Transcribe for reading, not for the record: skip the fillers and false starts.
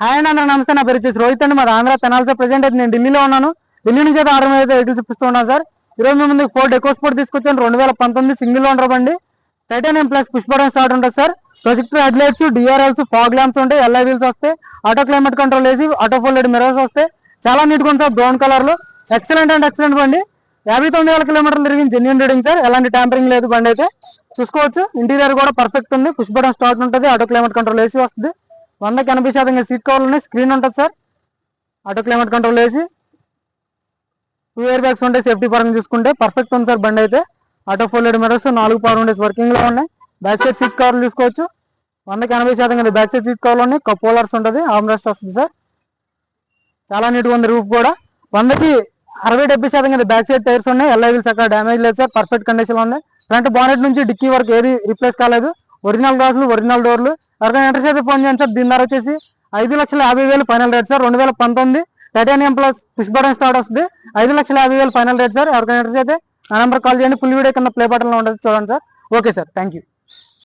Hi అండి, అందరూ నమస్తే. నా పేరు వచ్చేసి రోహిత్ అండి. మాది ఆంధ్ర తెనాలి సార్. ప్రజెంట్ అయితే నేను ఢిల్లీలో ఉన్నాను. ఢిల్లీ నుంచి అయితే 6 అయితే వెహికల్ చూపిస్తున్నాను సార్. ఈరోజు మేము ముందు ఫోర్డ్ ఎకోస్పోర్ట్ తీసుకొచ్చాను. 2019 సింగిల్ ఓనర్ బండి. Titanium plus push button start ఉంటుంది sir. Projector head lights, DRLs, fog lamps ఉంటాయి, ఎల్ఐ వీల్స్ వస్తాయి, ఆటో క్లైమేట్ కంట్రోల్ వేసి ఆటో ఫోల్డెడ్ మిరర్స్ వస్తాయి. చాలా నీట్గా ఉంది సార్, బ్రౌన్ కలర్ లో. ఎక్సలెంట్ అండ్ ఎక్సలెంట్ బండి. 59,000 కిలోమీటర్లు తిరిగింది, జెన్యూన్ రీడింగ్ సార్. ఎలాంటి ట్యాంపరింగ్ లేదు బండి అయితే. చూసుకోవచ్చు, ఇంటీరియర్ కూడా పర్ఫెక్ట్ ఉంది. పుష్ బటన్ స్టార్ట్ ఉంటుంది, ఆటో క్లైమేట్ కంట్రోల్ వేసి వస్తుంది. 100-80% సీట్ కవర్లు ఉన్నాయి, స్క్రీన్ ఉంటుంది సార్. ఆటో క్లైమేట్ కంట్రోల్ వేసి 2 ఇయర్ బ్యాగ్స్ ఉంటాయి. సేఫ్టీ పరంగా చూసుకుంటే పర్ఫెక్ట్ ఉంది సార్ బండి అయితే. Auto folded mirrors, 4 power Windows working లో ఉన్నాయి. బ్యాక్ సైడ్ సీట్ కవర్లు చూసుకోవచ్చు. 100-80% బ్యాక్ సైడ్ సీట్ కవర్లు ఉన్నాయి. కప్ హోల్డర్స్ ఉంటుంది, ఆర్మ్ రెస్ట్ వస్తుంది సార్. చాలా నీట్గా ఉంది రూఫ్ కూడా. 100-60-70% బ్యాక్ సైడ్ టైర్స్ ఉన్నాయి. ఎల్ఐ వీల్స్ అక్కడ డ్యామేజ్ లేదు సార్, పర్ఫెక్ట్ కండిషన్ లో ఉన్నాయి. ఫ్రంట్ బానెట్ నుంచి డిక్కీ వరకు ఏది రీప్లేస్ కాలేదు. ఒరిజినల్ గ్లాసులు, ఒరిజినల్ డోర్లు. ఎవరికైనా ఇంట్రెస్ట్ అయితే ఫోన్ చేయండి సార్. దీని ధర వచ్చేసి 5,50,000 final rate sir. 2019 titanium plus push button start వస్తుంది. 5,50,000 ఫైనల్ రేట్ సార్. ఎవరికైనా ఇంట్రెస్ట్ అయితే నా నెంబర్ కాల్ చేయండి. ఫుల్ వీడియో కింద ప్లే బటన్ లో ఉంటుంది, చూడండి sir. Okay sir, thank you.